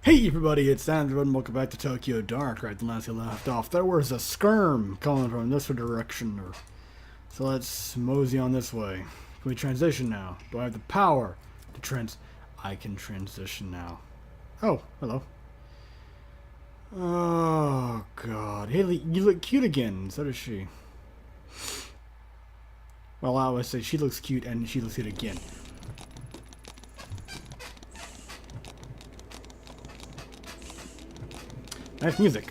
Hey everybody, it's Andrew and welcome back to Tokyo Dark. Right, the last we left off, there was a skirm coming from this direction. So let's mosey on this way. Can we transition now? Do I have the power to I can transition now. Oh, hello. Oh god. Haley, you look cute again. So does she. Well, I always say she looks cute and she looks cute again. Nice music.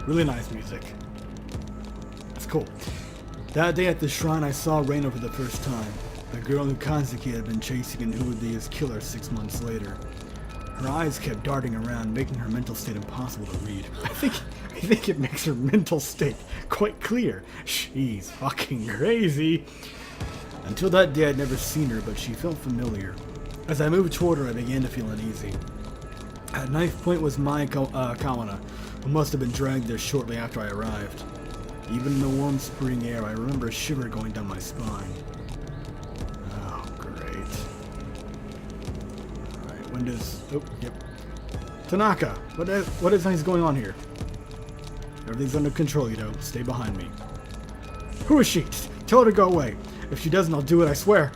Really nice music. That's cool. That day at the shrine, I saw Reina for the first time. The girl who Kanzuki had been chasing and who would be his killer 6 months later. Her eyes kept darting around, making her mental state impossible to read. I think it makes her mental state quite clear. She's fucking crazy. Until that day, I'd never seen her, but she felt familiar. As I moved toward her, I began to feel uneasy. At knife point was Mai Kawana, who must have been dragged there shortly after I arrived. Even in the warm spring air, I remember a shiver going down my spine. Oh, great. Alright, when does... Oh, yep. Tanaka! What is going on here? Everything's under control, you know. Stay behind me. Who is she? Tell her to go away. If she doesn't, I'll do it, I swear.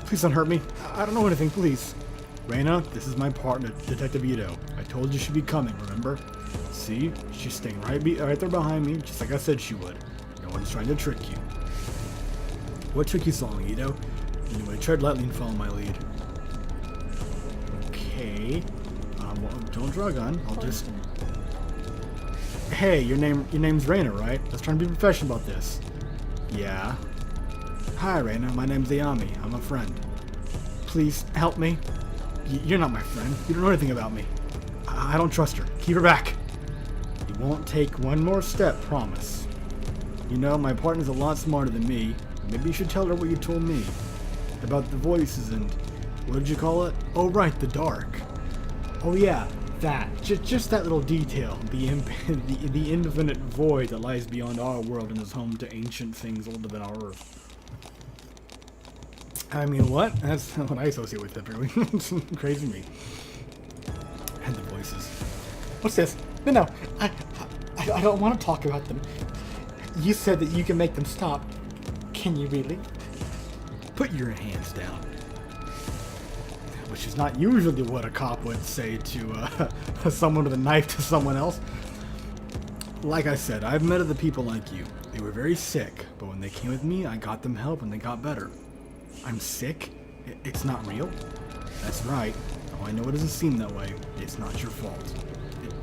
Please don't hurt me. I don't know anything, please. Reina, this is my partner, Detective Ito. I told you she'd be coming, remember? See? She's staying right there behind me, just like I said she would. No one's trying to trick you. What tricky song, Ito? Anyway, tread lightly and follow my lead. Okay. Well, don't draw a gun. I'll just... Hey, your name's Reina, right? Let's try and be professional about this. Yeah. Hi, Reina. My name's Ayami. I'm a friend. Please, help me. You're not my friend. You don't know anything about me. I don't trust her. Keep her back. You won't take one more step, promise. You know, my partner's a lot smarter than me. Maybe you should tell her what you told me. About the voices and... What did you call it? Oh, right, the dark. Oh, yeah, that. Just that little detail. The infinite void that lies beyond our world and is home to ancient things older than our Earth. I mean, what? That's what I associate with it, really. It's crazy to me. And the voices. What's this? No, I don't want to talk about them. You said that you can make them stop. Can you really? Put your hands down. Which is not usually what a cop would say to someone with a knife to someone else. Like I said, I've met other people like you. They were very sick, but when they came with me, I got them help and they got better. I'm sick? It's not real? That's right. Oh, I know it doesn't seem that way. It's not your fault.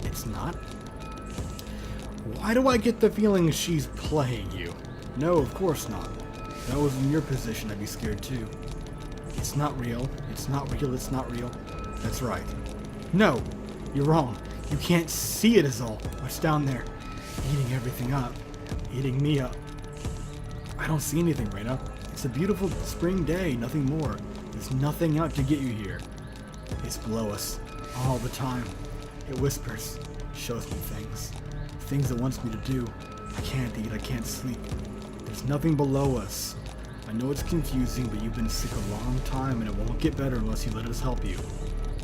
It's not? Why do I get the feeling she's playing you? No, of course not. If I was in your position, I'd be scared too. It's not real. It's not real. It's not real. That's right. No, you're wrong. You can't see it as all. What's down there? Eating everything up. Eating me up. I don't see anything, Reina. It's a beautiful spring day, nothing more. There's nothing out to get you here. It's below us, all the time. It whispers, shows me things. Things it wants me to do. I can't eat, I can't sleep. There's nothing below us. I know it's confusing, but you've been sick a long time and it won't get better unless you let us help you.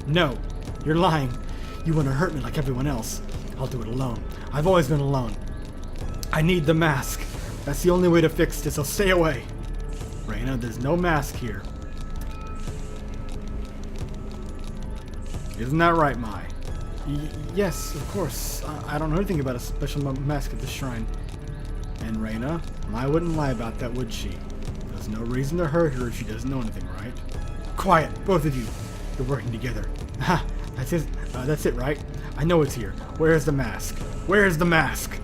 No, you're lying. You want to hurt me like everyone else. I'll do it alone. I've always been alone. I need the mask. That's the only way to fix this, so stay away. Reina, there's no mask here. Isn't that right, Mai? Yes, of course. I don't know anything about a special mask at the shrine. And Reina, Mai wouldn't lie about that, would she? There's no reason to hurt her if she doesn't know anything, right? Quiet, both of you. You're working together. Ha! That's it, right? I know it's here. Where's the mask? Where's the mask?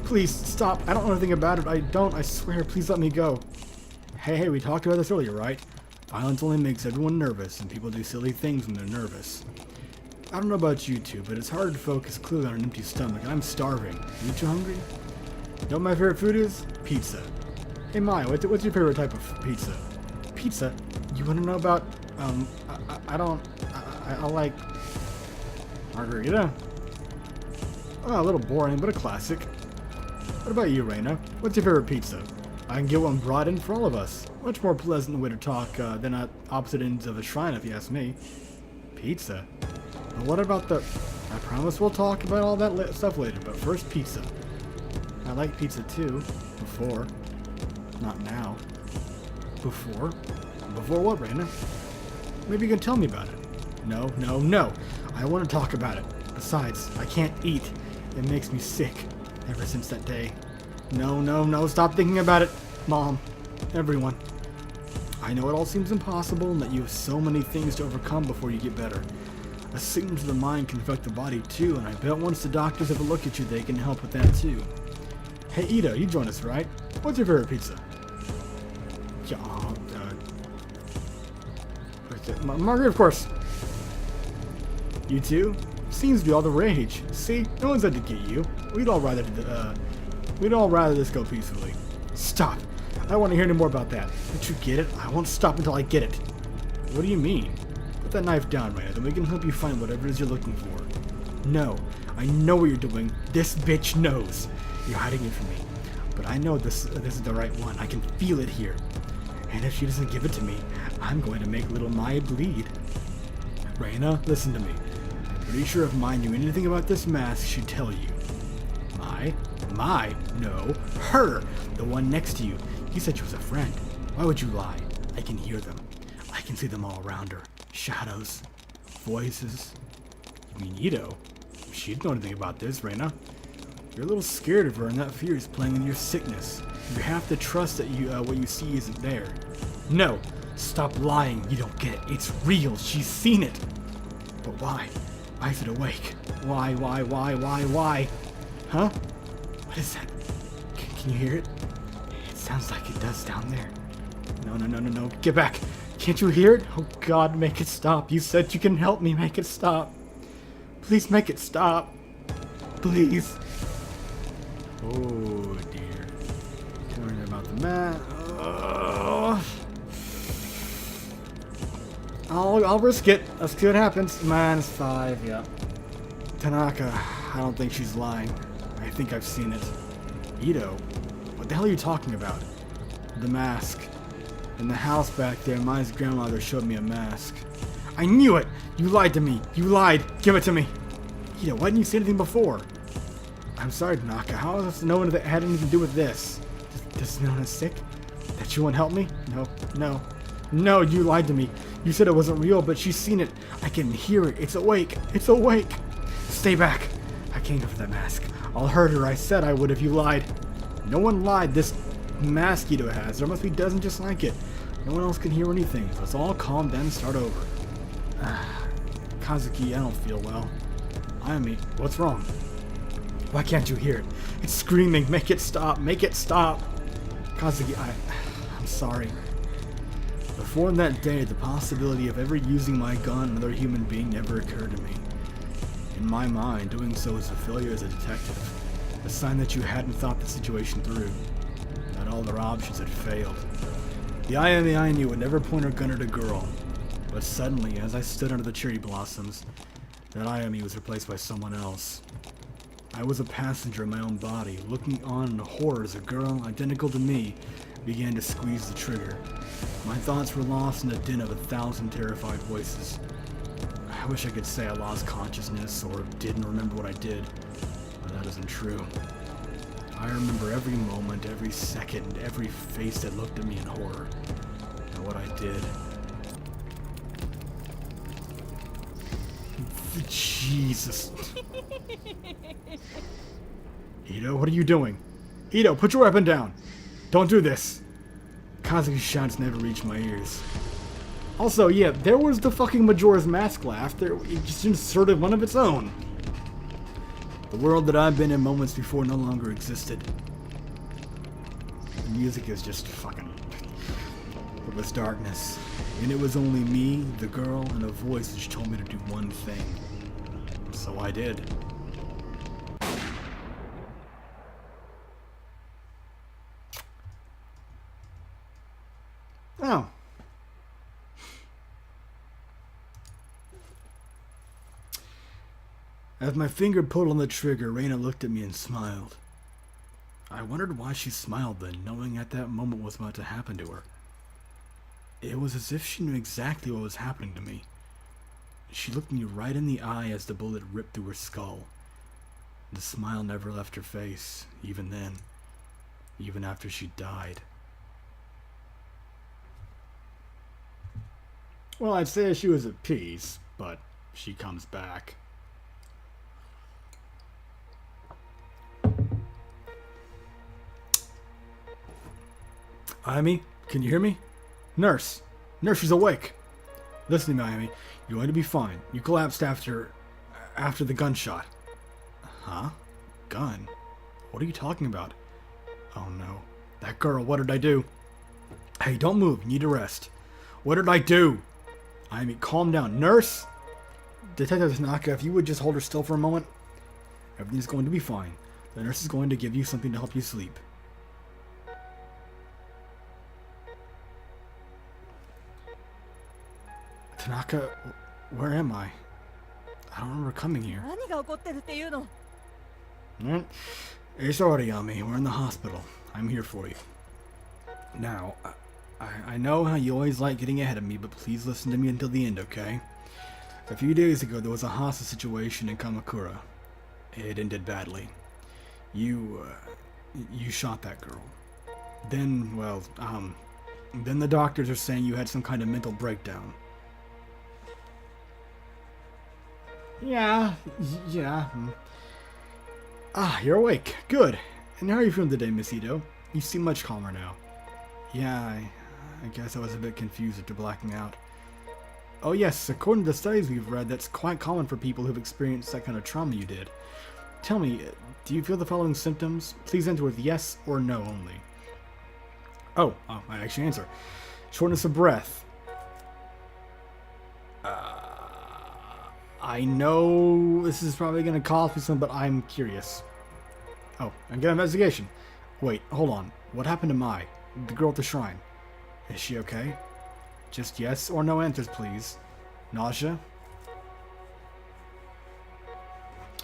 Please, stop. I don't know anything about it. I swear. Please let me go. Hey, we talked about this earlier, right? Violence only makes everyone nervous, and people do silly things when they're nervous. I don't know about you two, but it's hard to focus clearly on an empty stomach, and I'm starving. You too hungry? You know what my favorite food is? Pizza. Hey, Maya, what's your favorite type of pizza? Pizza? You want to know about, I like margarita. Oh, a little boring, but a classic. What about you, Reina? What's your favorite pizza? I can get one brought in for all of us. Much more pleasant way to talk than at opposite ends of a shrine, if you ask me. Pizza? But what about the... I promise we'll talk about all that stuff later, but first pizza. I like pizza too. Before. Not now. Before? Before what, Raina? Maybe you can tell me about it. No, no, no. I want to talk about it. Besides, I can't eat. It makes me sick. Ever since that day. No, no, no. Stop thinking about it. Mom. Everyone. I know it all seems impossible and that you have so many things to overcome before you get better. A sickness of the mind can affect the body too, and I bet once the doctors have a look at you, they can help with that too. Hey, Ito, you join us, right? What's your favorite pizza? Yeah, Margaret, of course. You too? Seems to be all the rage. See, no one's out to get you. We'd all rather this go peacefully. Stop. I don't want to hear any more about that. Don't you get it? I won't stop until I get it. What do you mean? Put that knife down, Raina, then we can help you find whatever it is you're looking for. No, I know what you're doing. This bitch knows. You're hiding it from me. But I know this is the right one. I can feel it here. And if she doesn't give it to me, I'm going to make little Maya bleed. Raina, listen to me. I'm pretty sure if Mai knew anything about this mask, she'd tell you. Mai? Mai? No. Her! The one next to you. You said she was a friend. Why would you lie? I can hear them. I can see them all around her. Shadows. Voices. You mean Ito? She'd know anything about this, Raina. You're a little scared of her, and that fear is playing into your sickness. You have to trust that what you see isn't there. No! Stop lying. You don't get it. It's real. She's seen it. But why? Why is it awake? Why? Huh? What is that? Can you hear it? It sounds like it does down there. No. Get back. Can't you hear it? Oh God, make it stop. You said you can help me. Make it stop. Please make it stop. Please. Oh dear. Worrying about the mat. I'll risk it. Let's see what happens. -5, yeah. Tanaka, I don't think she's lying. I think I've seen it. Ito, what the hell are you talking about? The mask. In the house back there, Mai's grandmother showed me a mask. I knew it! You lied to me! You lied! Give it to me! Ito, why didn't you say anything before? I'm sorry, Tanaka. How does no one that had anything to do with this? Does Minona sick? That you won't help me? No, you lied to me. You said it wasn't real, but she's seen it. I can hear it. It's awake. It's awake. Stay back. I can't go for that mask. I'll hurt her. I said I would if you lied. No one lied. This mask Ito has. There must be dozens just like it. No one else can hear anything. Let's all calm down and start over. Kazuki, I don't feel well. Ayami, what's wrong? Why can't you hear it? It's screaming. Make it stop. Make it stop. Kazuki, I'm sorry. Before that day, the possibility of ever using my gun on another human being never occurred to me. In my mind, doing so was a failure as a detective. A sign that you hadn't thought the situation through. That all their options had failed. The Ayami I knew would never point her gun at a girl. But suddenly, as I stood under the cherry blossoms, that Ayami was replaced by someone else. I was a passenger in my own body, looking on in horror as a girl identical to me began to squeeze the trigger. My thoughts were lost in the din of 1,000 terrified voices. I wish I could say I lost consciousness or didn't remember what I did, but that isn't true. I remember every moment, every second, every face that looked at me in horror, and what I did. Jesus. Ito, what are you doing? Ito, put your weapon down. Don't do this. Kazuki's shouts never reached my ears. Also, yeah, there was the fucking Majora's Mask laugh. It just inserted one of its own. The world that I've been in moments before no longer existed. The music is just fucking... It was darkness. And it was only me, the girl, and a voice which told me to do one thing. So I did. Oh. As my finger pulled on the trigger, Raina looked at me and smiled. I I wondered why she smiled then, knowing at that moment what was about to happen to her. It was as if she knew exactly what was happening to me. She looked me right in the eye as the bullet ripped through her skull. The smile never left her face, even then, even after she died. Well, I'd say she was at peace, but she comes back. Ayami, can you hear me? Nurse! Nurse, she's awake! Listen to me, Ayami. You're going to be fine. You collapsed after the gunshot. Huh? Gun? What are you talking about? Oh no. That girl, what did I do? Hey, don't move. You need to rest. What did I do? Ayami, calm down. Nurse! Detective Tanaka, if you would just hold her still for a moment. Everything's going to be fine. The nurse is going to give you something to help you sleep. Tanaka, where am I? I don't remember coming here. It's already Ayami. We're in the hospital. I'm here for you. Now, I know how you always like getting ahead of me, but please listen to me until the end, okay? A few days ago, there was a hostage situation in Kamakura. It ended badly. You shot that girl. Then, well, then the doctors are saying you had some kind of mental breakdown. Yeah. Ah, you're awake. Good. And how are you feeling today, Miss Ito? You seem much calmer now. Yeah, I guess I was a bit confused after blacking out. Oh yes, according to the studies we've read, that's quite common for people who've experienced that kind of trauma you did. Tell me, do you feel the following symptoms? Please answer with yes or no only. Oh, I actually answer. Shortness of breath. I know this is probably going to cost me some, but I'm curious. Oh, and get an investigation. Wait, hold on. What happened to Mai, the girl at the shrine? Is she okay? Just yes or no answers, please. Nausea?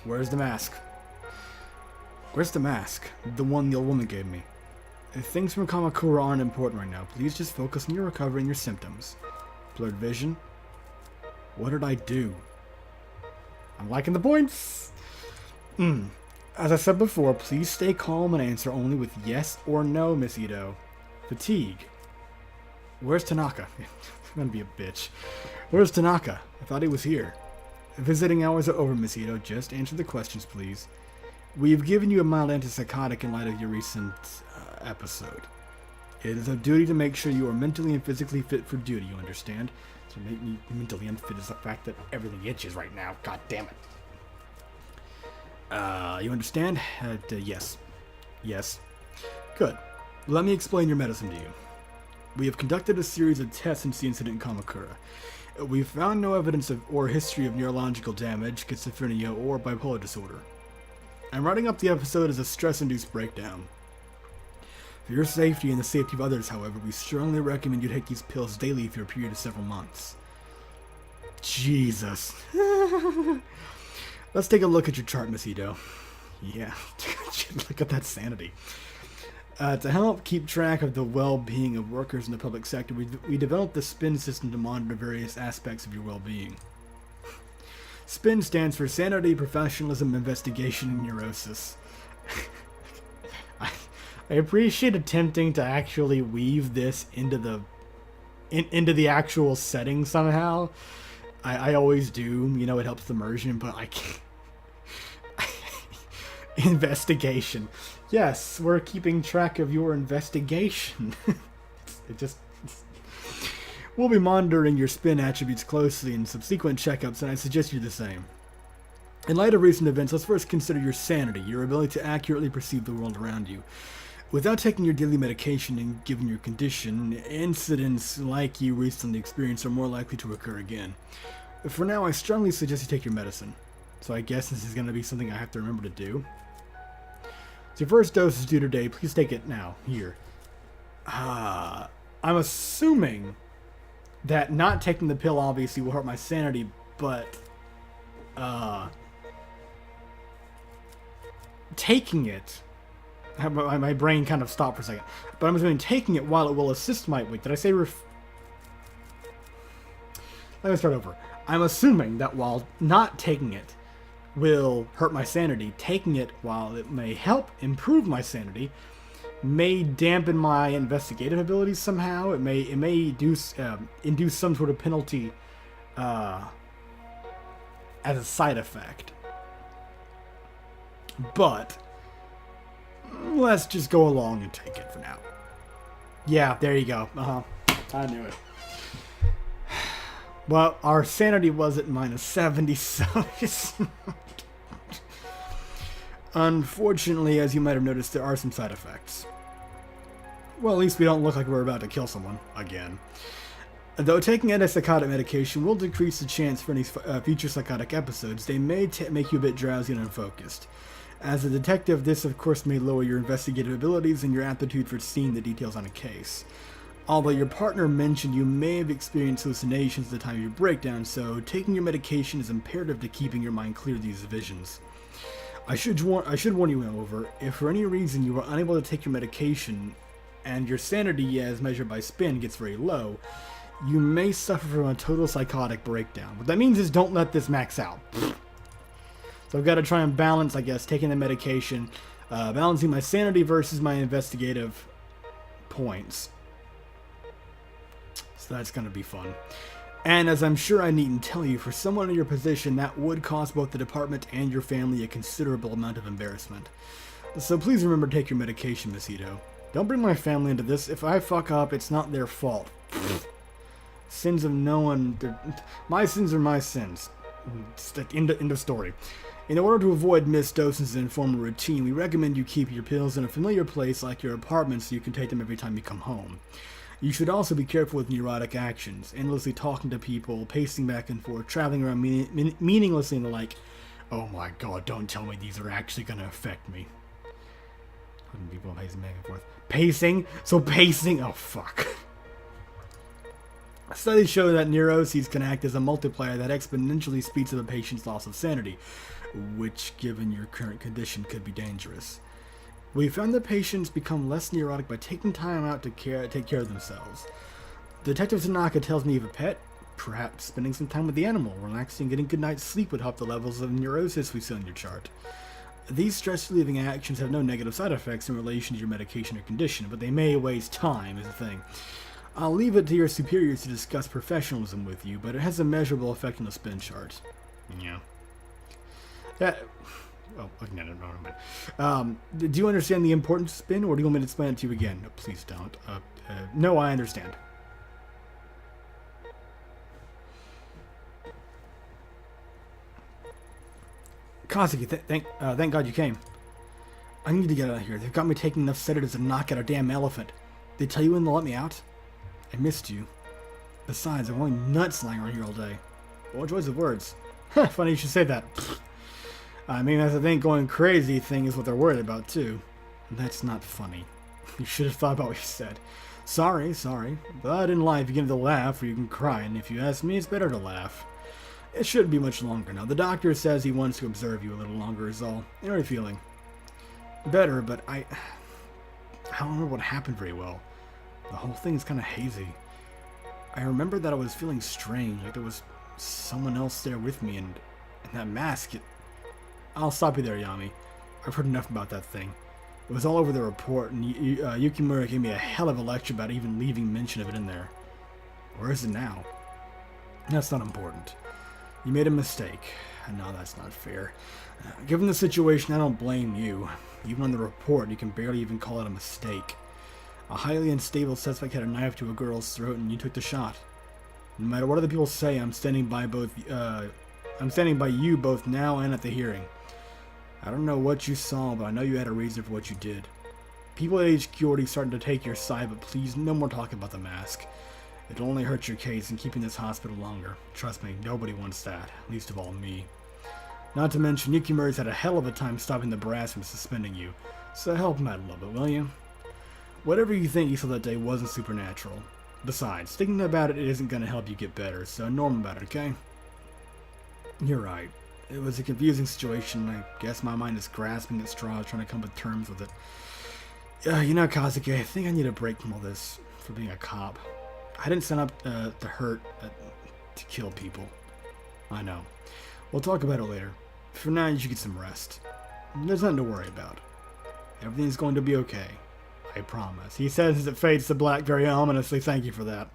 Where's the mask? Where's the mask? The one the old woman gave me. Things from Kamakura aren't important right now. Please just focus on your recovery and your symptoms. Blurred vision? What did I do? I'm liking the points! As I said before, please stay calm and answer only with yes or no, Miss Ito. Fatigue. Where's Tanaka? I'm gonna be a bitch. Where's Tanaka? I thought he was here. Visiting hours are over, Miss Ito. Just answer the questions, please. We've given you a mild antipsychotic in light of your recent episode. It is our duty to make sure you are mentally and physically fit for duty, you understand? To make me mentally unfit is the fact that everything itches right now. God damn it. You understand? Yes. Yes. Good. Let me explain your medicine to you. We have conducted a series of tests since the incident in Kamakura. We've found no evidence of or history of neurological damage, schizophrenia, or bipolar disorder. I'm writing up the episode as a stress-induced breakdown. For your safety and the safety of others, however, we strongly recommend you take these pills daily for a period of several months. Jesus. Let's take a look at your chart, Miss Ito. Yeah, look at that sanity. To help keep track of the well-being of workers in the public sector, we developed the SPIN system to monitor various aspects of your well-being. SPIN stands for Sanity, Professionalism, Investigation, and Neurosis. I appreciate attempting to actually weave this into the actual setting somehow. I always do, you know, it helps the immersion, but I can't. Investigation. Yes, we're keeping track of your investigation. We'll be monitoring your SPIN attributes closely in subsequent checkups, and I suggest you do the same. In light of recent events, let's first consider your sanity, your ability to accurately perceive the world around you. Without taking your daily medication and given your condition, incidents like you recently experienced are more likely to occur again. For now, I strongly suggest you take your medicine. So I guess this is going to be something I have to remember to do. So your first dose is due today. Please take it now. Here. I'm assuming that not taking the pill obviously will hurt my sanity, but taking it My brain kind of stopped for a second. But I'm assuming taking it while it will assist my... Wait, did I say Let me start over. I'm assuming that while not taking it will hurt my sanity, taking it while it may help improve my sanity may dampen my investigative abilities somehow. It may induce some sort of penalty as a side effect. But let's just go along and take it for now. Yeah, there you go. I knew it. Well, our sanity was at -70, so unfortunately, as you might have noticed, there are some side effects. Well, at least we don't look like we're about to kill someone again. Though taking antipsychotic medication will decrease the chance for any future psychotic episodes, they may make you a bit drowsy and unfocused. As a detective, this of course may lower your investigative abilities and your aptitude for seeing the details on a case. Although your partner mentioned you may have experienced hallucinations at the time of your breakdown, so taking your medication is imperative to keeping your mind clear of these visions. I should warn you, however, if for any reason you are unable to take your medication and your sanity as measured by spin gets very low, you may suffer from a total psychotic breakdown. What that means is don't let this max out. So I've got to try and balance, I guess, taking the medication, balancing my sanity versus my investigative points. So that's going to be fun. And as I'm sure I needn't tell you, for someone in your position, that would cost both the department and your family a considerable amount of embarrassment. So please remember to take your medication, Miss Ito. Don't bring my family into this. If I fuck up, it's not their fault. Sins of no one... My sins are my sins. End of story. In order to avoid missed doses and form a routine, we recommend you keep your pills in a familiar place like your apartment so you can take them every time you come home. You should also be careful with neurotic actions, endlessly talking to people, pacing back and forth, traveling around meaninglessly and the like. Oh my god, don't tell me these are actually going to affect me. People pacing back and forth. Pacing? So pacing? Oh fuck. Studies show that neuroses can act as a multiplier that exponentially speeds up a patient's loss of sanity, which, given your current condition, could be dangerous. We found that patients become less neurotic by taking time out to take care of themselves. Detective Tanaka tells me you have a pet. Perhaps spending some time with the animal, relaxing, and getting good night's sleep would help the levels of neurosis we see on your chart. These stress-relieving actions have no negative side effects in relation to your medication or condition, but they may waste time is the thing. I'll leave it to your superiors to discuss professionalism with you, but it has a measurable effect on the spin chart. Yeah. Oh, no. Do you understand the importance of spin, or do you want me to explain it to you again? No, please don't. No, I understand. Kazuki, thank God you came. I need to get out of here. They've got me taking enough sedatives to knock out a damn elephant. They tell you when they'll let me out? I missed you. Besides, I'm only nuts lying around here all day. What choice of words? Funny you should say that. I mean, that's the thing, going crazy thing is what they're worried about, too. That's not funny. You should have thought about what you said. Sorry. But in life, you can either laugh or you can cry, and if you ask me, it's better to laugh. It shouldn't be much longer now. The doctor says he wants to observe you a little longer is all. How are you feeling? Better, but I don't remember what happened very well. The whole thing's kind of hazy. I remember that I was feeling strange, like there was someone else there with me, and that mask, I'll stop you there, Yami. I've heard enough about that thing. It was all over the report, and Yukimura gave me a hell of a lecture about even leaving mention of it in there. Where is it now? That's not important. You made a mistake. No, that's not fair. Given the situation, I don't blame you. Even on the report, you can barely even call it a mistake. A highly unstable suspect had a knife to a girl's throat, and you took the shot. No matter what other people say, I'm standing by you both now and at the hearing. I don't know what you saw, but I know you had a reason for what you did. People at HQ already starting to take your side, but please, no more talk about the mask. It'll only hurt your case and keep you in this hospital longer. Trust me, nobody wants that, least of all me. Not to mention, Yukimura's had a hell of a time stopping the brass from suspending you, so help him out a little bit, will you? Whatever you think you saw that day wasn't supernatural. Besides, thinking about it isn't going to help you get better, so norm about it, okay? You're right. It was a confusing situation. I guess my mind is grasping at straws, trying to come to terms with it. You know, Kazuki, I think I need a break from all this for being a cop. I didn't sign up to hurt, to kill people. I know. We'll talk about it later. For now, you should get some rest. There's nothing to worry about. Everything's going to be okay. I promise. He says as it fades to black very ominously. Thank you for that.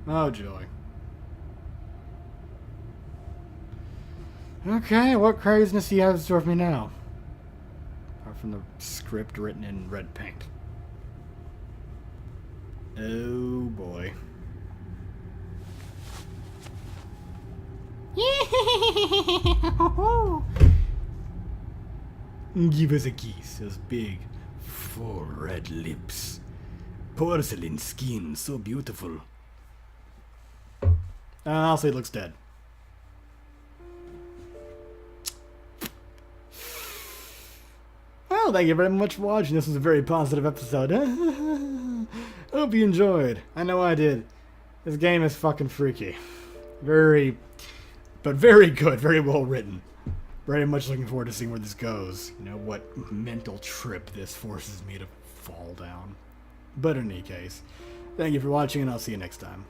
Oh, joy. Okay, what craziness do you have in store for me now? Apart from the script written in red paint. Oh, boy. Give us a kiss. Those big, full red lips. Porcelain skin, so beautiful. I'll say it looks dead. Well, thank you very much for watching. This was a very positive episode. I hope you enjoyed. I know I did. This game is fucking freaky. Very good. Very well written. Very much looking forward to seeing where this goes. You know, what mental trip this forces me to fall down. But in any case, thank you for watching, and I'll see you next time.